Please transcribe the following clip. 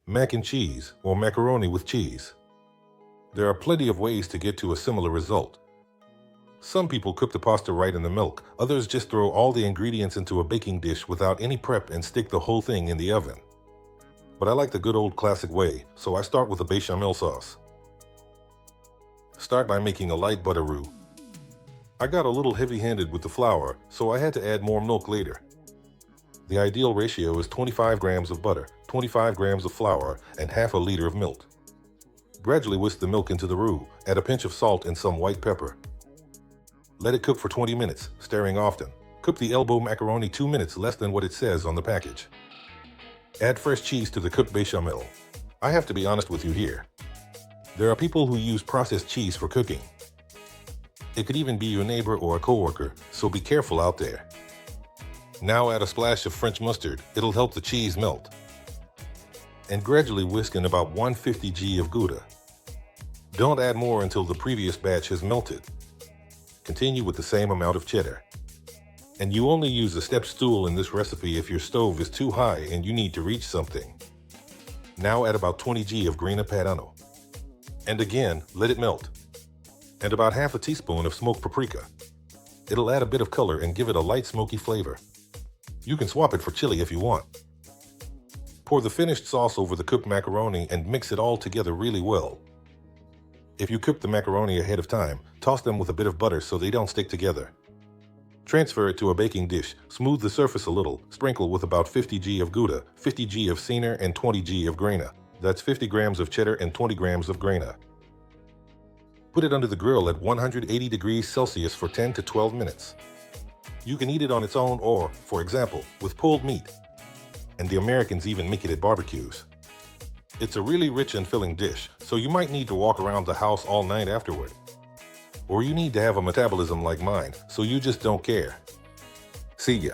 mac and cheese, or macaroni with cheese. There are plenty of ways to get to a similar result. Some people cook the pasta right in the milk, others just throw all the ingredients into a baking dish without any prep and stick the whole thing in the oven. But I like the good old classic way, so I start with a bechamel sauce. Start by making a light butter roux. I got a little heavy-handed with the flour, so I had to add more milk later. The ideal ratio is 25 grams of butter, 25 grams of flour, and half a liter of milk. Gradually whisk the milk into the roux, add a pinch of salt and some white pepper. Let it cook for 20 minutes, stirring often. Cook the elbow macaroni 2 minutes less than what it says on the package. Add fresh cheese to the cooked bechamel. I have to be honest with you here. There are people who use processed cheese for cooking. It could even be your neighbor or a coworker, so be careful out there. Now add a splash of French mustard. It'll help the cheese melt. And gradually whisk in about 150 g of Gouda. Don't add more until the previous batch has melted. Continue with the same amount of cheddar. And you only use a step stool in this recipe if your stove is too high and you need to reach something. Now add about 20 g of grana padano. And again, let it melt. And about half a teaspoon of smoked paprika. It'll add a bit of color and give it a light smoky flavor. You can swap it for chili if you want. Pour the finished sauce over the cooked macaroni and mix it all together really well. If you cook the macaroni ahead of time, toss them with a bit of butter so they don't stick together. Transfer it to a baking dish, smooth the surface a little, sprinkle with about 50 g of Gouda, 50 g of Cheddar, and 20 g of grana. That's 50 grams of cheddar and 20 grams of grana. Put it under the grill at 180 degrees Celsius for 10 to 12 minutes. You can eat it on its own or, for example, with pulled meat. And the Americans even make it at barbecues. It's a really rich and filling dish, so you might need to walk around the house all night afterward. Or you need to have a metabolism like mine, so you just don't care. See ya.